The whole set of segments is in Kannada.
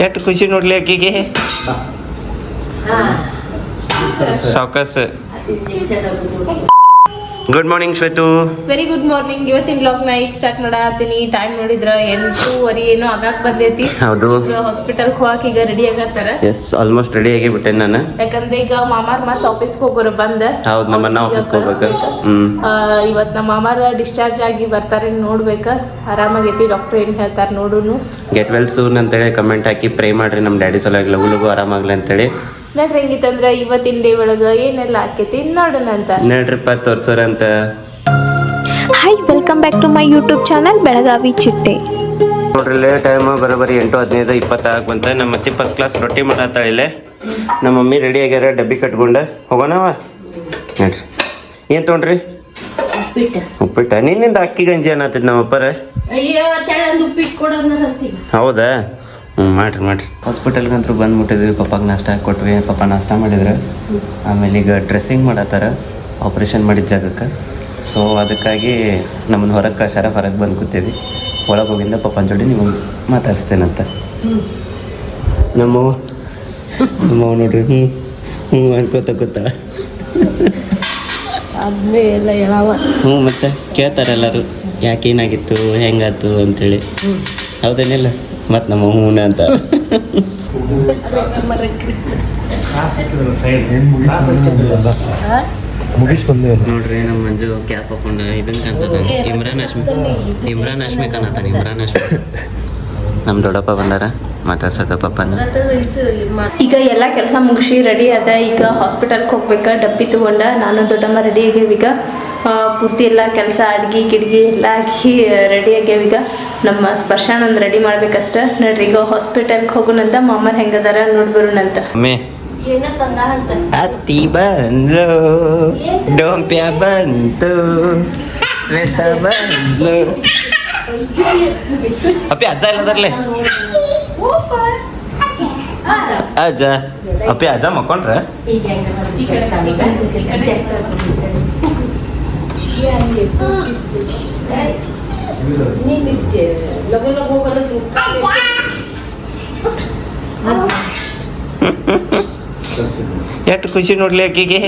ಎಷ್ಟು ಖುಷಿ ನೋಡ್ಲಿ ಆಕಿಗೆ ಸಾವಕಾಸ. Good morning Shwetu. Very good morning. ಇವತ್ತಿನ ಬ್ಲಾಗ್ ನ ಈಗ ಸ್ಟಾರ್ಟ್ ಮಾಡತ್ತೀನಿ. ಟೈಮ್ ನೋಡಿದ್ರ 8:30 ಏನೋ ಆಗಾಕ್ ಬಂದೈತಿ. ಹೌದು, ಹಾಸ್ಪಿಟಲ್ ಹೋಗಕ್ ಈಗ ರೆಡಿ ಆಗತ್ತಾರ. ಎಸ್, ಆಲ್ಮೋಸ್ಟ್ ರೆಡಿ ಆಗಿ ಬಿಟ್ಟೆ ನಾನು. ಯಾಕಂದ್ರೆ ಈಗ ಮಾಮಾರ್ ಮತ್ ಆಫೀಸ್ಗೆ ಹೋಗೋರು ಬಂದ. ಹೌದು, ನಮ್ಮನ್ನ ಆಫೀಸ್ಗೆ ಹೋಗ್ಬೇಕು. ಇವತ್ ನಮ್ಮ ಮಾಮಾರ ಡಿಸ್ಚಾರ್ಜ್ ಆಗಿ ಬರ್ತಾರೆ, ನೋಡ್ಬೇಕ. ಆರಾಮಾಗೈತಿ, ಡಾಕ್ಟರ್ ಏನ್ ಹೇಳ್ತಾರ ನೋಡುನು. ಗೆಟ್ ವೆಲ್ ಸೂನ್ ಅಂತೇಳಿ ಕಮೆಂಟ್ ಹಾಕಿ ಪ್ರೇ ಮಾಡ್ರಿ ನಮ್ಮ ಡ್ಯಾಡಿ ಸಲುವಾಗಿ ಲಗು ಆರಾಮಾಗ್ಲಿ ಅಂತೇಳಿ. ನೋಡ್ರಿ ಹೆಂಗಿತ್ತಂದ್ರ ಇವತ್ತಿನ ಡೇ ಒಳಗ ಏನೆಲ್ಲ ಆಕೈತಿ ನೋಡೋಣ ಅಂತ. ನೋಡ್ರಿಪ್ಪ ತೋರ್ಸೋರಂತ. Hi, welcome back to my YouTube channel Belagavi ಚಿಟ್ಟೆ. ನೋಡ್ರಿ ಟೈಮ್ ಬರೋಬ್ಬರಿ 8:15 20 ಬಂತ. ನಮ್ಮ ಅತ್ತಿ ಫಸ್ಟ್ ಕ್ಲಾಸ್ ರೊಟ್ಟಿ ಮಾಡತ್ತಾಳ ಇಲ್ಲೇ. ನಮ್ಮ ಮಮ್ಮಿ ರೆಡಿ ಆಗ್ಯಾರ, ಡಬ್ಬಿ ಕಟ್ಕೊಂಡ ಹೋಗೋಣವ. ನೋಡ್ರಿ ಏನ್ ತೊಗೊಂಡ್ರಿ? ಉಪ್ಪಿಟ್ಟ. ನಿನ್ನಿಂದ ಅಕ್ಕಿ ಗಂಜಿ ಅನ್ನತ್ತಿದ್ ನಮ್ಮಪ್ಪರ. ಹೌದಾ? ಮಾಡ್ರಿ. ಹಾಸ್ಪಿಟಲ್ಗಂತೂ ಬಂದ್ಬಿಟ್ಟಿದ್ವಿ. ಪಪ್ಪಾಗೆ ನಾಷ್ಟ ಕೊಟ್ವಿ. ಪಪ್ಪ ನಾಷ್ಟ ಮಾಡಿದ್ರೆ ಆಮೇಲೆ ಈಗ ಡ್ರೆಸ್ಸಿಂಗ್ ಮಾಡತ್ತಾರ ಆಪ್ರೇಷನ್ ಮಾಡಿದ ಜಾಗಕ್ಕೆ. ಸೊ ಅದಕ್ಕಾಗಿ ನಮ್ಮನ್ನು ಹೊರಗೆ ಕಳ್ಸಾರ. ಹೊರಗೆ ಬಂದು ಕೂತೀವಿ. ಒಳಗೆ ಹೋಗಿಂದ ಪಪ್ಪನ ಜೋಡಿ ನಿಮಗೆ ಮಾತಾಡಿಸ್ತೇನಂತ. ನಮ್ಮವ್ವ ನೋಡ್ರಿ ಹ್ಞೂ ಅನ್ಕೋತ ಕೂತಾಳ. ಹ್ಞೂ ಮತ್ತೆ ಕೇಳ್ತಾರೆ ಎಲ್ಲರೂ ಯಾಕೆ ಏನಾಗಿತ್ತು ಹೆಂಗಾತು ಅಂತೇಳಿ. ಹೌದೇನಿಲ್ಲ? ಮತ್ತು ನಮ್ಮ ಹೂನ ಅಂತ ನೋಡ್ರಿ. ನಮ್ಮ ಮಂಜು ಕ್ಯಾಪ್ ಹಾಕೊಂಡು ಇದನ್ನ ಕಾಣಿಸ್ತಾನೆ. ಇಮ್ರಾನ್ ಹಶ್ಮಿ ಕಾಣತಾನೆ. ಇಮ್ರಾನ್ ಹಶ್ಮಿ. ನಮ್ಮ ದೊಡ್ಡಪ್ಪ ಬಂದಾರ ಮಾತಾಡ್ಸಕ ಪಪ್ಪನ. ಈಗ ಎಲ್ಲ ಕೆಲಸ ಮುಗಿಸಿ ರೆಡಿ ಅದ. ಈಗ ಹಾಸ್ಪಿಟಲ್ಗೆ ಹೋಗ್ಬೇಕ. ಡಬ್ಬಿ ತಗೊಂಡ ನಾನು ದೊಡ್ಡಮ್ಮ ರೆಡಿ ಆಗ್ಯಾವ. ಈಗ ಪೂರ್ತಿ ಎಲ್ಲ ಕೆಲಸ ಅಡ್ಗೆ ಗಿಡ್ಗಿ ಎಲ್ಲ ಆಗಿ ರೆಡಿ ಆಗ್ಯಾವ. ಈಗ ನಮ್ಮ ಸ್ಪರ್ಶಾನಂದ್ ರೆಡಿ ಮಾಡ್ಬೇಕಷ್ಟ. ನೋಡ್ರಿ ಈಗ ಹಾಸ್ಪಿಟಲ್ಗೆ ಹೋಗೋಣಂತ. ಮಾಮರ್ ಹೆಂಗದಾರ ನೋಡ್ಬರೋಣಂತ. ಅತ್ತಿ ಬಂದ್ಲು, ಡೋಂಪ್ಯ ಬಂತು, ಶ್ವೇತ ಬಂದ್ಲು. ಅಪ್ಪಿ ಅಜ್ಜ ಇಲ್ಲದರ್ಲೆ. ಅಜ್ಜ ಅಪ್ಪಿ ಅಜ್ಜ ಮಕ್ಕೊಂಡ್ರ? ಎಷ್ಟು ಖುಷಿ ನೋಡ್ಲಿ ಆಕಿಗೆ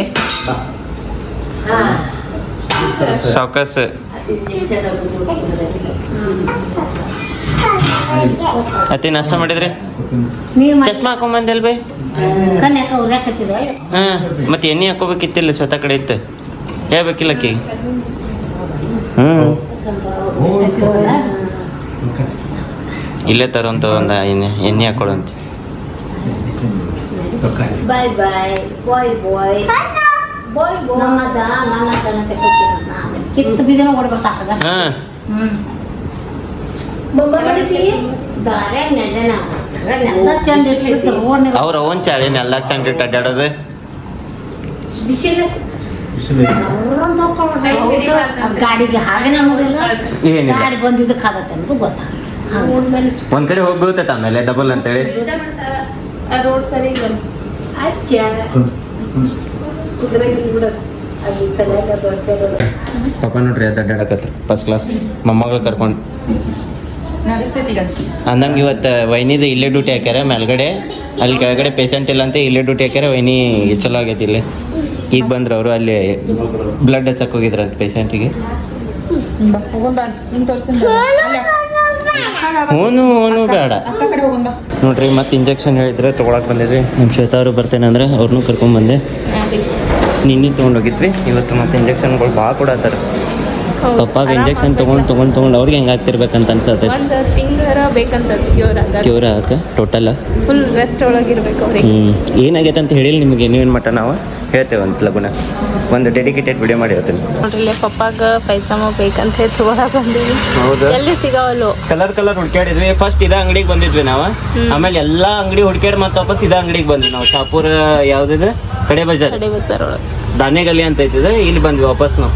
ಸಾವಕಾಸ. ಅತ್ತಿ ನಾಷ್ಟ ಮಾಡಿದ್ರಿ? ಚಸ್ಮಾ ಹಾಕೊಂಬಂದಲ್ ಬೈ. ಹಾ, ಮತ್ತೆ ಎಣ್ಣೆ ಹಾಕೋಬೇಕಿತ್ತಿಲ್ಲ? ಸ್ವತಃ ಕಡೆ ಇತ್ತು ಹೇಳ್ಬೇಕಿಲ್ಲ ಆಕಿ. ಇಲ್ಲೇ ತರೋಂತ ಒಂದು ಎಣ್ಣೆ ಹಾಕೊಳ್ಳುವಂತ. ಅವ್ರ ಅವನ್ ಚಾಳಿ ನೆಲ್ದಾಗ ಚಂದ ಇಟ್ಟು ಅಡ್ಡಾಡೋದು. ಗಾಡಿಗೆ ಹಾಗೇನೆ ಏನಿಲ್ಲ, ಗಾಡಿ ಬಂದಿದ್ದಕ್ಕೆ ಆಗತ್ತೆ ಅನ್ನೋದು ಗೊತ್ತಾಗ. ಒಂದ್ ಕಡೆ ಹೋಗಿ ಬೀಳ್ತೈತೆ ಆಮೇಲೆ ಡಬಲ್ ಅಂತೇಳಿ. ರೋಡ್ ಸರಿ ಪಾಪ ನೋಡ್ರಿ ಅದು ಅಡ್ಡಾಡಕತ್ತ ಫಸ್ಟ್ ಕ್ಲಾಸ್ ಮೊಮ್ಮಗಳು ಕರ್ಕೊಂಡು. ಅಂದಂಗೆ ಇವತ್ತು ವೈನಿದು ಇಲ್ಲೇ ಡ್ಯೂಟಿ ಹಾಕ್ಯಾರ ಮೇಲ್ಗಡೆ. ಅಲ್ಲಿ ಕೆಳಗಡೆ ಪೇಷಂಟ್ ಇಲ್ಲ ಅಂತ ಇಲ್ಲೇ ಡ್ಯೂಟಿ ಹಾಕ್ಯಾರ. ವೈನಿ ಚಲೋ ಆಗೈತಿ ಇಲ್ಲಿ. ಈಗ ಬಂದ್ರು ಅವರು. ಅಲ್ಲಿ ಬ್ಲಡ್ ಹಚ್ಚಕ್ಕೆ ಹೋಗಿದ್ರಂತ ಪೇಷಂಟಿಗೆ. ಹ್ಞೂ ಬೇಡ ನೋಡ್ರಿ. ಮತ್ತೆ ಇಂಜೆಕ್ಷನ್ ಹೇಳಿದ್ರೆ ತೊಗೊಳಕ್ಕೆ ಬಂದಿದ್ವಿ. ನಮ್ಮ ಶ್ವೇತಾ ಅವರು ಬರ್ತೇನೆ ಅಂದ್ರೆ ಅವ್ರನ್ನೂ ಕರ್ಕೊಂಡ್ಬಂದೆ. ನಿನ್ನೆ ತೊಗೊಂಡೋಗಿದ್ವಿ. ಇವತ್ತು ಮತ್ತೆ ಇಂಜೆಕ್ಷನ್ಗಳು ಭಾಳ ಕೊಡತ್ತಾರ. ಪಪ್ಪಾಗ ಇಂಜೆಕ್ಷನ್ ತೊಗೊಂಡು ಅವ್ರಿಗೆ ಹೆಂಗೆ ಆಗ್ತಿರ್ಬೇಕಂತ ಅನ್ಸತ್ತೆ. ಒಂದು ತಿಂಗಳ ಬೇಕಂತ ಕ್ಯೂರ್ ಆಗಕ್ಕೆ ಟೋಟಲ್ ಫುಲ್ ರೆಸ್ಟ್ ಒಳಗಿರ್ಬೇಕು ಅವ್ರಿಗೆ. ಏನಾಗೈತೆ ಅಂತ ಹೇಳಿಲ್ಲ ನಿಮಗೆ. ನೀವೇನು ಮಟ್ಟ ನಾವು ಹೇಳ್ತೇವೆ ಅಂತ ಲಗುನ ಒಂದು ಡೆಡಿಕೇಟೆಡ್ ವಿಡಿಯೋ ಮಾಡಿ ಹೇಳ್ತೀನಿ. ನೋಡ್ರಿ ಪಪ್ಪಾಗ ಪೈಜಾಮ ಬೇಕಂತ ಹೇಳಿ ತಗೊಳಕ್ ಬಂದೀವಿ. ಹೌದು, ಎಲ್ಲಿ ಸಿಗವಲ್ಲು. ಕಲರ್ ಹುಡ್ಕ್ಯಾಡಿದ್ವಿ. ಫಸ್ಟ್ ಇದ ಅಂಗಡಿಗೆ ಬಂದಿದ್ವಿ ನಾವು. ಆಮೇಲೆ ಎಲ್ಲಾ ಅಂಗಡಿ ಹುಡ್ಕ್ಯಾಡ್ ಮತ್ತೆ ವಾಪಸ್ ಇದ ಅಂಗಡಿಗೆ ಬಂದ್ವಿ ನಾವು. ಶಾಪುರ ಯಾವ್ದಿದೆ ಕಡೆ ಬಜಾರ್ ಒಳಗೆ ಧಾನ್ಯಗಲಿ ಅಂತ ಐತಿದೆ. ಇಲ್ಲಿ ಬಂದ್ವಿ ವಾಪಸ್ ನಾವು.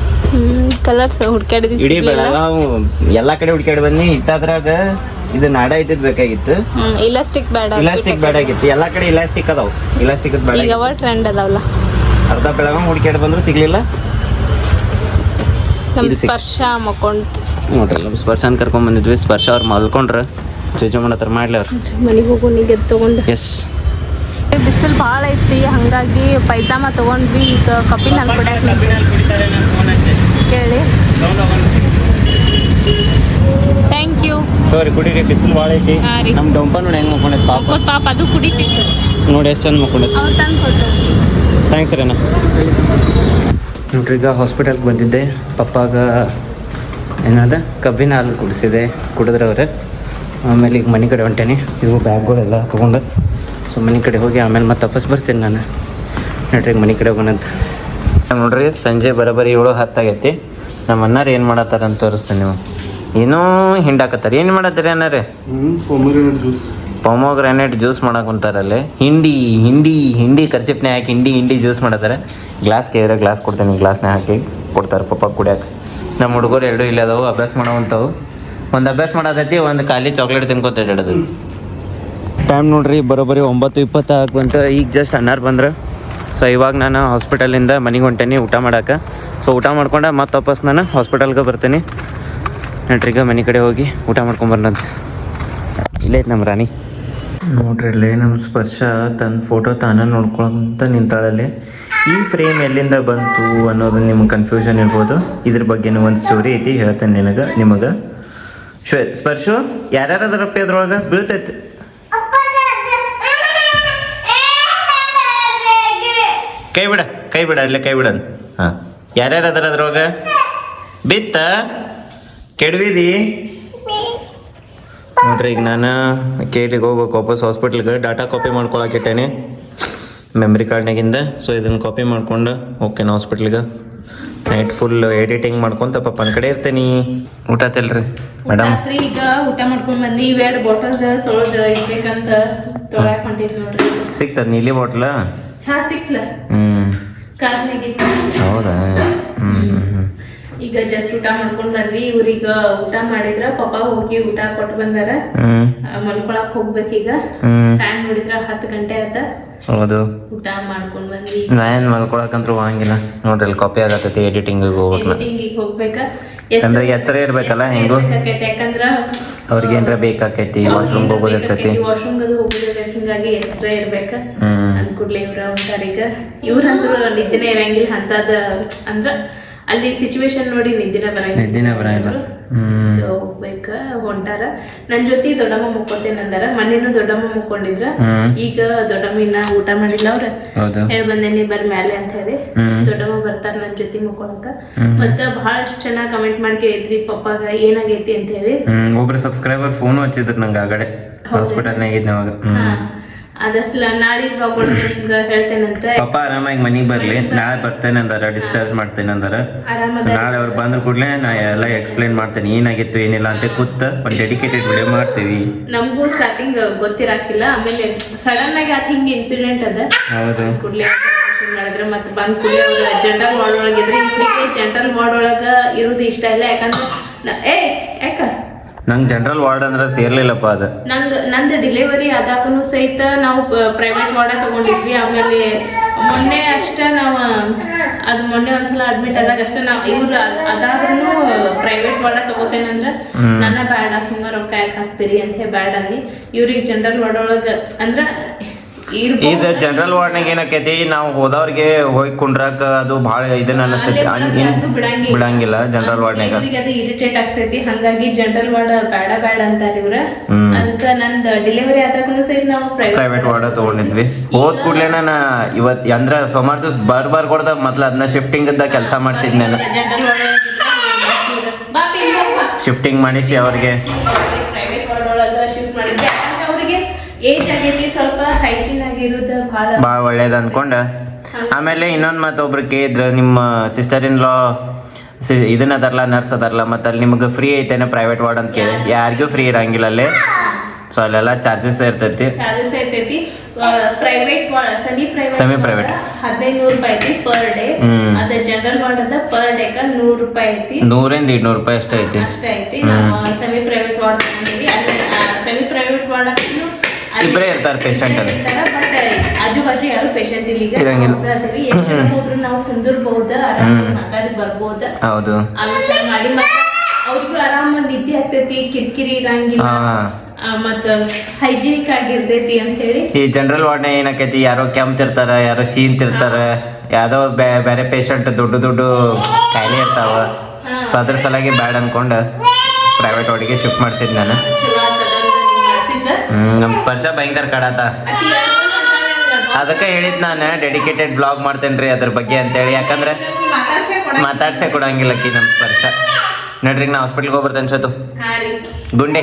ಕಲರ್ಸ್ ಹುಡ್ಕ್ಯಾಡಿದ್ವಿ. ಇಡೀ ಬೆಳಗಾವ್ ಎಲ್ಲಾ ಕಡೆ ಹುಡ್ಕ್ಯಾಡ್ ಬಂದ್ವಿ. ಇತ್ತಾದ್ರಾಗ ಇದು ನಾಡ ಇದ್ದಿದ್ ಬೇಕಾಗಿತ್ತು. ಇಲಾಸ್ಟಿಕ್ ಬೇಡ ಆಗಿತ್ತು. ಎಲ್ಲಾ ಕಡೆ ಇಲಾಸ್ಟಿಕ್ ಅದಾವ. ಇಲಾಸ್ಟಿಕ್ ಬೇಡ. ಈಗ ಟ್ರೆಂಡ್ ಅದಾವಲ್ಲ. ಅರ್ಧ ಬೆಳಗಾವ್ ಹುಡ್ಕ್ಯಾಡ್ ಬಂದ್ರು ಸಿಗ್ಲಿಲ್ಲ. ನಮ್ಮ ಸ್ಪರ್ಶ ಮಕ್ಕೊಂಡ್ ನೋಡ್ರಿ ನಮ್ಮ ಸ್ಪರ್ಶನ್ ಕರ್ಕೊಂಡ್ ಬಂದಿದ್ವಿ. ಸ್ಪರ್ಶ ಅವ್ರು ಮಲ್ಕೊಂಡ್ರ ಜಜ್ಜು ಮಾಡತ್ತಾರ ಮಾಡ್ಲಿ ಅವ್ರು. ಮನೆಗೆ ಹೋಗೋ ಈಗ ತೊಗೊಂಡು ಎಸ್ ಬಿಸಿಲು ಭಾಳ ಐತಿ ಹಾಗಾಗಿ ಪೈಜಾಮ ತೊಗೊಂಡ್ವಿ. ಈಗ ಕಬ್ಬಿನ ಹಾಲು ಕುಡಿಯಾಕ ಕೇಳಿ. Thank you. ಸರಿ ಕುಡೀರಿ, ಬಿಸಿಲು ಭಾಳ ಐತಿ. ಹಾಂ ರೀ. ನಮ್ಮ ಡೊಂಪ ನೋಡಿ ಹೆಂಗೆ ಮಕ್ಕೊಂಡೈತೆ ಪಾಪ. ಪಾಪ ಅದು ಕುಡಿತಿತ್ತು. ನೋಡಿ ಎಷ್ಟು ಚಂದ ಮಕ್ಕೊಂಡೈತೆ. ಅವ್ರು ತಂದು ಕೊಟ್ಟರು. ಥ್ಯಾಂಕ್ಸ್ ರೀ ಅಣ್ಣ. ನೋಡ್ರಿ ಈಗ ಹಾಸ್ಪಿಟಲ್ಗೆ ಬಂದಿದ್ದೆ. ಪಪ್ಪಾಗ ಏನಾದ ಕಬ್ಬಿನ ಹಾಲು ಕುಡಿಸಿದೆ, ಕುಡಿದ್ರೆ ಅವ್ರೆ. ಆಮೇಲೆ ಈಗ ಮನೆ ಕಡೆ ಹೊಂಟೇನಿ. ಇವು ಬ್ಯಾಗ್ಗಳೆಲ್ಲ ತೊಗೊಂಡು ಸೊ ಮನೆ ಕಡೆ ಹೋಗಿ ಆಮೇಲೆ ಮತ್ತೆ ವಾಪಸ್ ಬರ್ತೀನಿ ನಾನು. ನೋಡ್ರಿ ಈಗ ಮನೆ ಕಡೆ ಹೋಗೋಣಂತ. ನೋಡ್ರಿ ಸಂಜೆ ಬರೋಬ್ಬರಿ 7:10 ಆಗೈತಿ. ನಮ್ಮ ಅಣ್ಣಾರು ಏನು ಮಾಡತ್ತಾರ ಅಂತ ತೋರಿಸ್ತೀನಿ. ನೀವು ಏನೋ ಹಿಂಡಾಕತ್ತಾರೆ. ಏನು ಮಾಡತ್ತೀರಿ ಅಣ್ಣಾರೇ? ಪೊಮೊಗ್ರಾನೇಟ್ ಜ್ಯೂಸ್ ಮಾಡಕ್ಕೆ ಕುಂತಾರಲ್ಲೇ. ಹಿಂಡಿ ಕರ್ಚಿಪ್ನೆ ಹಾಕಿ ಹಿಂಡಿ ಜ್ಯೂಸ್ ಮಾಡತ್ತಾರೆ. ಗ್ಲಾಸ್ ಕೇಳಿದ್ರೆ ಗ್ಲಾಸ್ ಕೊಡ್ತೀನಿ, ಗ್ಲಾಸ್ನೇ ಹಾಕಿ ಕೊಡ್ತಾರೆ ಪಪ್ಪ ಕುಡಿಯೋಕೆ. ನಮ್ಮ ಹುಡುಗರು ಎರಡೂ ಇಲ್ಲ ಅದಾವು, ಅಭ್ಯಾಸ ಮಾಡೋವಂಥವು. ಒಂದು ಅಭ್ಯಾಸ ಮಾಡೋದೈತಿ, ಒಂದು ಖಾಲಿ ಚಾಕ್ಲೇಟ್ ತಿನ್ಕೋತ ಇಡೋದು. ಟೈಮ್ ನೋಡ್ರಿ ಬರೋಬ್ಬರಿ 9:20 ಆಗುವಂತ. ಈಗ ಜಸ್ಟ್ ಅನ್ನಾರು ಬಂದ್ರೆ. ಸೊ ಇವಾಗ ನಾನು ಹಾಸ್ಪಿಟಲಿಂದ ಮನೆಗೆ ಹೊಂಟೇನಿ ಊಟ ಮಾಡೋಕೆ. ಸೊ ಊಟ ಮಾಡ್ಕೊಂಡು ಮತ್ತೆ ವಾಪಸ್ ನಾನು ಹಾಸ್ಪಿಟಲ್ಗೆ ಬರ್ತೀನಿ. ನೋಡ್ರಿ ಈಗ ಮನೆ ಕಡೆ ಹೋಗಿ ಊಟ ಮಾಡ್ಕೊಂಬರ್ನಂತ. ಇಲ್ಲೇ ಐತೆ ನಮ್ಮ ರಾಣಿ. ನೋಡ್ರಿ ಇಲ್ಲೇ ನಮ್ಮ ಸ್ಪರ್ಶ ತನ್ನ ಫೋಟೋ ತಾನೇ ನೋಡ್ಕೊಳಂತ ನಿಂತಾಳಲ್ಲಿ. ಈ ಫ್ರೇಮ್ ಎಲ್ಲಿಂದ ಬಂತು ಅನ್ನೋದು ನಿಮ್ಗೆ ಕನ್ಫ್ಯೂಷನ್ ಇರ್ಬೋದು. ಇದ್ರ ಬಗ್ಗೆನೂ ಒಂದು ಸ್ಟೋರಿ ಐತಿ, ಹೇಳ್ತೇನೆ ನಿಮಗೆ. ಸ್ಪರ್ಶು ಯಾರ್ಯಾರು ಅದರಪ್ಪ ಅದ್ರೊಳಗೆ ಬೀಳ್ತೈತಿ. ಕೈ ಬಿಡ ಅಲ್ಲೇ ಕೈ ಬಿಡೋದು. ಹಾಂ, ಯಾರ್ಯಾರು ಅದರ ಅದ್ರೊಳಗೆ ಬಿತ್ತ ಕೆಡವಿದಿ. ನೋಡ್ರಿ ಈಗ ನಾನು ಕೇರಿಗೆ ಹೋಗ್ಬೇಕು ವಾಪಸ್ ಹಾಸ್ಪಿಟ್ಲ್ಗೆ. ಡಾಟಾ ಕಾಪಿ ಮಾಡ್ಕೊಳಕಿಟ್ಟೇನೆ ಮೆಮ್ರಿ ಕಾರ್ಡ್ನಾಗಿಂದ. ಸೊ ಇದನ್ನು ಕಾಪಿ ಮಾಡ್ಕೊಂಡು ಹೋಗ್ತೇನೆ ಹಾಸ್ಪಿಟ್ಲಿಗೆ. ನೈಟ್ ಫುಲ್ ಎಡಿಟಿಂಗ್ ಮಾಡ್ಕೊಂತ ಪಪ್ಪನ ಕಡೆ ಇರ್ತೇನೆ. ಊಟ ಆತಲ್ರಿ ಮೇಡಮ್? ಈಗ ಊಟ ಮಾಡ್ಕೊಂಡು ಬಂದು ಇವೆರಡು ಬಾಟಲ್ ತೊಳೆದು ಇರ್ಬೇಕಂತ ತೊಗೊಳಕ್ ಹೊಂಟಿದ್ ನೋಡ್ರಿ. ಸಿಕ್ತದ ನೀಲಿ ಬಾಟ್ಲ? ಹಾಂ ಸಿಕ್ಲ. ಕಾರ್ನಾಗಿತ್ತು. ಹೌದಾ? ಈಗ ಜಸ್ಟ್ ಊಟ ಮಾಡ್ಕೊಂಡ್ ಬಂದ್ವಿ. ಇವ್ರೀಗ ಊಟ ಮಾಡಿದ್ರ ಪಪ್ಪ ಹೋಗಿ ಊಟ ಕೊಟ್ಟು ಬಂದಾರ. ಮಲ್ಕೊಳಕ್ ಹೋಗ್ಬೇಕೀಗ. ಟೈಮ್ ನೋಡಿದ್ರ 10 ಗಂಟೆ ಆತ. ಹೌದು, ಊಟ ಮಾಡ್ಕೊಂಡ್ ಬಂದ್ವಿ. ನಾನು ಮಲ್ಕೊಳಕಂತ್ರು ಹೋಗಂಗಿಲ್ಲ ನೋಡ್ರಿ. ಅಲ್ಲಿ ಕಾಪಿ ಆಗತ್ತೈತಿ, ಎಡಿಟಿಂಗಿಗೆ ಹೋಗ್ಬೇಕು. ಎಡಿಟಿಂಗಿಗೆ ಹೋಗ್ಬೇಕ. ಅಂದ್ರೆ ಎತ್ತರ ಇರ್ಬೇಕಲ್ಲ ಹೆಂಗು. ಯಾಕಂದ್ರ ಅವ್ರಿಗೆ ಏನ್ರ ಬೇಕಾಕೈತಿ, ವಾಶ್ರೂಮ್ ಹೋಗೋದಿರ್ತೈತಿ. ವಾಶ್ರೂಮ್ ಹೋಗೋದಿರ್ತೈತಿ, ಹಿಂಗಾಗಿ ಎಕ್ಸ್ಟ್ರಾ ಇರ್ಬೇಕ. ಅಂದ್ ಕೂಡ್ಲೆ ಇವ್ರ ಹೊಂಟಾರ ಈಗ. ಇವ್ರಂದ್ರು ನಿದ್ದೆನೇ ಇರಂಗಿಲ್ಲ ಅಂತದ. ಅಂದ್ರ ಅಲ್ಲಿ ಸಿಚುವೇಶನ್ ನೋಡಿ ನಿದ್ದಿನ ಬರಂಗಿಲ್ಲ. ಹೋಗ್ಬೇಕ ಹೊಂಟಾರ. ನನ್ ಜೊತೆ ದೊಡ್ಡಮ್ಮ ಮುಕ್ಕೋತೇನೆ ಅಂದಾರ. ಮೊನ್ನೆನೂ ದೊಡ್ಡಮ್ಮ ಮುಕ್ಕೊಂಡಿದ್ರ. ಈಗ ದೊಡ್ಡಮ್ಮ ಇನ್ನ ಊಟ ಮಾಡಿಲ್ಲ. ಅವ್ರ ಹೇಳಿ ಬಂದೇನಿ ಬರ್ರಿ ಮ್ಯಾಲೆ ಅಂತ ಹೇಳಿ. ದೊಡ್ಡಮ್ಮ ಬರ್ತಾರ ನನ್ ಜೊತೆ ಮುಕ್ಕೊಳಕ. ಮತ್ತ ಬಹಳಷ್ಟು ಚೆನ್ನಾಗಿ ಕಮೆಂಟ್ ಮಾಡಿ ಕೇಳಿದ್ರಿ ಪಪ್ಪಾಗ ಏನಾಗೈತಿ ಅಂತ ಹೇಳಿ. ಒಬ್ರು ಸಬ್ಸ್ಕ್ರೈಬರ್ ಫೋನ್ ಹಚ್ಚಿದ್ರು ನಂಗೆ ಆಗಡೆ ಹಾಸ್ಪಿಟಲ್ನಾಗ ಇದ್ನ ಅವಾಗ. ಅದಷ್ಟಲ್ಲ ನಾಳೆ ಬ್ಲಾಗ್ ನಿಮ್ಗೆ ಹೇಳ್ತೇನಂತ. ಪಪ್ಪ ಆರಾಮಾಗಿ ಮನೆಗೆ ಬರ್ಲಿ, ನಾಳೆ ಬರ್ತೇನೆ ಅಂದಾರ, ಡಿಸ್ಚಾರ್ಜ್ ಮಾಡ್ತೇನೆ ಅಂದಾರ. ನಾಳೆ ಅವ್ರು ಬಂದ್ರ ಕೂಡಲೇ ನಾ ಎಲ್ಲ ಎಕ್ಸ್ಪ್ಲೈನ್ ಮಾಡ್ತೇನೆ ಏನಾಗಿತ್ತು ಏನಿಲ್ಲ ಅಂತ. ಕೂತ ಒಂದು ಡೆಡಿಕೇಟೆಡ್ ವಿಡಿಯೋ ಮಾಡ್ತೀವಿ. ನಮಗೂ ಸ್ಟಾರ್ಟಿಂಗ್ ಗೊತ್ತಿರಾಕಿಲ್ಲ, ಆಮೇಲೆ ಸಡನ್ ಆಗಿ ಆತ ಹಿಂಗೆ ಇನ್ಸಿಡೆಂಟ್ ಅದ. ಹೌದು, ಕೂಡಲೇ ಮಾಡಿದ್ರೆ ಮತ್ತೆ ಬಂದ್ ಕೂಡಲೇ ಅವ್ರ ಜನರಲ್ ವಾರ್ಡ್ ಒಳಗೆ ಇದ್ರೆ. ಜನರಲ್ ವಾರ್ಡ್ ಒಳಗ ಇರೋದು ಇಷ್ಟ ಇಲ್ಲ. ಯಾಕಂದ್ರೆ ಯಾಕ ನಂಗೆ ಜನರಲ್ ವಾರ್ಡ್ ಅಂದ್ರೆ ಸೇರ್ಲಿಲ್ಲಪ್ಪ. ಅದು ನಂದು ಡೆಲಿವರಿ ಆದಾಗೂ ಸಹಿತ ನಾವು ಪ್ರೈವೇಟ್ ವಾರ್ಡ ತಗೊಂಡಿದ್ವಿ. ಆಮೇಲೆ ಮೊನ್ನೆ ಅಷ್ಟ ನಾವು ಅದು ಮೊನ್ನೆ ಒಂದ್ಸಲ ಅಡ್ಮಿಟ್ ಆದಾಗ ಅಷ್ಟೇ ನಾವು ಇವ್ರು ಅದಾದ್ರೂ ಪ್ರೈವೇಟ್ ವಾರ್ಡ ತಗೋತೇನೆ ಅಂದ್ರೆ ನನ್ನ ಬ್ಯಾಡ ಸುಮಾರು ರೊಕ್ಕ ಯಾಕೆ ಹಾಕ್ತೀರಿ ಅಂತ ಹೇಳಿ ಬ್ಯಾಡ ಅಂದು. ಇವ್ರಿಗೆ ಜನರಲ್ ವಾರ್ಡ್ ಒಳಗೆ ಅಂದ್ರ ಇದು ಜನರಲ್ ವಾರ್ಡ್ನಾಗ ಏನಕ್ಕೈತಿ, ನಾವು ಹೋದವ್ರಿಗೆ ಹೋಗಿ ಕುಂಡ್ರಾಕ ಅದು ಭಾಳ ಇದನ್ನ ಅನಿಸ್ತೈತಿ. ಬಿಡಂಗಿಲ್ಲ ಜನರಲ್ ವಾರ್ಡ್ನಾಗ. ಅದು ಇರಿಟೇಟ್ ಆಗ್ತೈತಿ. ಹಂಗಾಗಿ ಜನರಲ್ ವಾರ್ಡ್ ಬೇಡ ಅಂತಾರ ಇವ್ರ. ಅದಕ್ಕೆ ನಂದು ಡೆಲಿವರಿ ಆದಾಗೂ ಸಹಿತ ನಾವು ಪ್ರೈವೇಟ್ ವಾರ್ಡ್ ತಗೊಂಡಿದ್ವಿ. ಹೋದ್ ಕೂಡ್ಲೆ ನಾನು ಇವತ್ ಅಂದ್ರ ಸುಮಾರು ದಿವಸ ಬರ್ಕೊಡ್ದ ಮೊದ್ಲು ಅದನ್ನ ಶಿಫ್ಟಿಂಗ್ ಇದ್ದ ಕೆಲಸ ಮಾಡ್ತಿದ್ದೆ ನಾನು. ಶಿಫ್ಟಿಂಗ್ ಮಾಡಿಸಿ ಅವ್ರಿಗೆ ಪ್ರೈವೇಟ್ ವಾರ್ಡ್ ಒಳಗ ಶಿಫ್ಟ್ ಮಾಡಿದ್ದೆ. ಅವ್ರಿಗೆ ಏಜ್ ಆಗೈತಿ, ಸ್ವಲ್ಪ ಹೈಜೀನ್ ಆಗಿರೋದು ಭಾಳ ಒಳ್ಳೇದು ಅನ್ಕೊಂಡ. ಆಮೇಲೆ ಇನ್ನೊಂದು ಮತ್ತೊಬ್ರು ಕೇಳಿದ್ರು, ನಿಮ್ಮ ಸಿಸ್ಟರ್ ಇನ್ ಲಾ ಇದನ್ನ ಅದಾರಲ್ಲ, ನರ್ಸ್ ಅದಾರಲ್ಲ, ಮತ್ತೆ ಅಲ್ಲಿ ನಿಮ್ಗೆ ಫ್ರೀ ಐತೇನೆ ಪ್ರೈವೇಟ್ ವಾರ್ಡ್ ಅಂತ ಕೇಳಿ. ಯಾರಿಗೂ ಫ್ರೀ ಇರಂಗಿಲ್ಲ ಅಲ್ಲಿ. ಸೊ ಅಲ್ಲೆಲ್ಲ ಚಾರ್ಜಸ್ ಇರ್ತೈತಿ. ಸೆಮಿ ಪ್ರೈವೇಟ್ 1500 ರೂಪಾಯಿ ಐತಿ ಪರ್ ಡೇ. ಅದ ಜನರಲ್ ವಾರ್ಡ್ ಅದ ಪರ್ ಡೇ 100 ರೂಪಾಯಿ ಐತಿ. 100-200 ರೂಪಾಯಿ ಅಷ್ಟೇ ಐತಿ. ನಾವು ಸೆಮಿ ಪ್ರೈವೇಟ್ ವಾರ್ಡ್ ತಗೊಂಡಿದ್ವಿ. ಅಲ್ಲಿ ಸೆಮಿ ಪ್ರೈವೇಟ್ ವಾರ್ಡ್ ಇಬ್ಬರೇ ಇರ್ತಾರೆ ಪೇಷಂಟ್ ಅಲ್ಲಿ. ಬಟ್ ಆಜು ಬಾಜು ಯಾರು ಪೇಷಂಟ್ ಇಲ್ಲ. ಎಷ್ಟು ಜನ ಹೋದ್ರು ನಾವು ಕುಂದಿರ್ಬಹುದು, ಆರಾಮಾಗಿ ಮಾತಾಡಿ ಬರ್ಬಹುದು. ಹೌದು, ಆಲೋಚನೆ ಮಾಡಿ ಮತ್ತೆ ಅವ್ರಿಗೂ ಆರಾಮ ನಿದ್ದೆ ಆಗ್ತೈತಿ, ಕಿರಿಕಿರಿ ಇರಂಗಿಲ್ಲ. ಮತ್ತು ಹೈಜಿನಿಕ್ ಆಗಿರ್ತೈತಿ ಅಂತ ಹೇಳಿ ಈ ಜನರಲ್ ವಾರ್ಡ್ನ ಏನಾಕೈತಿ, ಯಾರೋ ಕೆಮ್ತಿರ್ತಾರ, ಯಾರೋ ಸೀನ್ತಿರ್ತಾರ, ಯಾವ್ದೋ ಬೇರೆ ಪೇಷಂಟ್ ದೊಡ್ಡ ಕಾಯಿಲೆ ಇರ್ತಾವ. ಸೊ ಅದ್ರ ಸಲಾಗಿ ಬ್ಯಾಡ್ ಅನ್ಕೊಂಡು ಪ್ರೈವೇಟ್ ವಾರ್ಡಿಗೆ ಶಿಫ್ಟ್ ಮಾಡ್ಸಿದ್ ನಾನು. ಚಲೋ ಆತದ ನೀವ್ ಮಾಡ್ಸಿದ್ದ. ನಮ್ಮ ಸ್ಪರ್ಶ ಭಯಂಕರ ಕಾಡಾತ. ಅಕಿ ಹೇಳ್ಕೊಂಡ್ ಹೊಂಟಾಳ ನಂಗ. ಅದಕ್ಕೆ ಹೇಳಿದ್ ನಾನು ಡೆಡಿಕೇಟೆಡ್ ಬ್ಲಾಗ್ ಮಾಡ್ತೇನ್ರಿ ಅದ್ರ ಬಗ್ಗೆ ಅಂತೇಳಿ. ಯಾಕಂದ್ರೆ ಮಾತಾಡ್ಸೇ ಕೊಡಂಗಿಲ್ಲ ಅಕ್ಕಿ ನಮ್ಮ ಸ್ಪರ್ಶ. ನೋಡ್ರಿ ನಾ ಹಾಸ್ಪಿಟ್ಲ್ಗೆ ಹೋಗ್ಬರ್ತೇನೆ ಸೋತು ಹಾ ರೀ. ಗುಂಡೆ.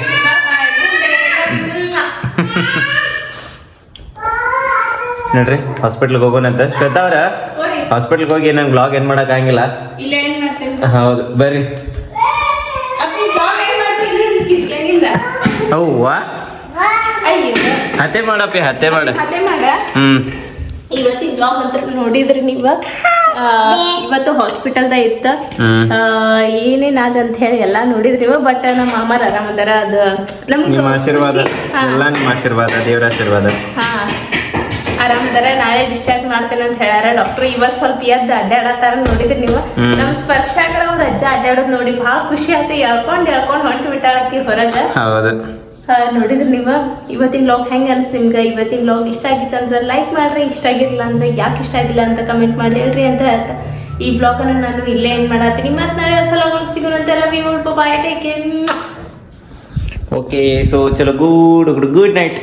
ನೋಡ್ರಿ ಹಾಸ್ಪಿಟ್ಲ್ಗೆ ಹೋಗೋಣಂತ. ಶ್ವೇತಾ ಅವ್ರ ಹೋರಿ. ಹಾಸ್ಪಿಟ್ಲ್ಗೆ ಹೋಗಿ ನಂಗೆ ಬ್ಲಾಗ್ ಏನ್ ಮಾಡಕ್ ಆಗಿಲ್ಲ. ಇಲ್ಲ ಏನ್ ಮಾಡ್ತೇನೆ ಹೌದು ಬರ್ರಿ. ಅಪ್ಪಿ ಜಾಬ್ ಏನ್ ಮಾಡ್ತೀನಿ ಕಿತ್ಕೊಂಡಿಲ್ಲ. ಅವ್ವ ಅಯ್ಯೋ ಹತ್ತೆ ಮಾಡಪ್ಪಿ, ಹತ್ತೆ ಮಾಡ. ಅದೇ ಮಾಡ. ಹ್ಮ್ ಇವತ್ತಿನ ಬ್ಲಾಗ್ ಅಂತ ನೋಡಿದ್ರಿ ನೀವು. ಇವತ್ತು ಹಾಸ್ಪಿಟಲ್ದಾಗ ಇತ್ತ. ಹ್ಮ್. ಏನೇನಾದಂತ ಹೇಳಿ ಎಲ್ಲ ನೋಡಿದ್ರಿ. ಬಟ್ ನಮ್ಮ ಮಾಮಾರ ಆರಾಮದಾರ. ಅದು ನಮ್ಗೆ ನಿಮ್ಮ ಆಶೀರ್ವಾದ ಹಾ. ಎಲ್ಲ ನಿಮ್ಮ ಆಶೀರ್ವಾದ, ದೇವ್ರ ಆಶೀರ್ವಾದ. ಹಾ ಆರಾಮದಾರ. ನಾಳೆ ಡಿಸ್ಚಾರ್ಜ್ ಮಾಡ್ತೇನೆ ಅಂತ ಹೇಳ್ಯಾರ ಡಾಕ್ಟರ್. ಇವತ್ತು ಸ್ವಲ್ಪ ಎದ್ದು ಅಡ್ಡಾಡತ್ತಾರ ನೋಡಿದ್ರಿ ನೀವು. ನಮ್ಮ ಸ್ಪರ್ಶಾಗ್ರ ಅವ್ರ ಅಜ್ಜ ಅಡ್ಡಾಡೋದು ನೋಡಿ ಭಾಳ ಖುಷಿ ಆಯ್ತು. ಎಳ್ಕೊಂಡ್ ಹೊಂಟು ಬಿಟ್ಟಾಳಕ್ಕಿ ಹೊರಗೆ. ಹೌದು. ನೋಡಿದ್ರಿ ನೀವು. ಇವತ್ತಿನ ಬ್ಲಾಗ್ ಹೆಂಗೆ ಅನಿಸ್ತು ನಿಮ್ಗೆ? ಇವತ್ತಿನ ಬ್ಲಾಗ್ ಇಷ್ಟ ಆಗಿತ್ತು ಅಂದ್ರೆ ಲೈಕ್ ಮಾಡ್ರಿ, ಇಷ್ಟ ಆಗಿರಲಿಲ್ಲ ಅಂದ್ರೆ ಯಾಕೆ ಇಷ್ಟ ಆಗಿಲ್ಲ ಅಂತ ಕಮೆಂಟ್ ಮಾಡಿ ಹೇಳ್ರಿ ಅಂತ ಹೇಳ್ತಾ ಈ ಬ್ಲಾಗನ್ನು ನಾನು ಇಲ್ಲೇ ಏನು ಮಾಡತ್ತೀನಿ. ಮತ್ತೆ ನಾಳೆ ಹೊಸ ಬ್ಲಾಗ್ ಸಿಗೋಣಂತೆ. Love you, bye, take care. Okay, so ಚಲೋ ಗುಡ್ ನೈಟ್.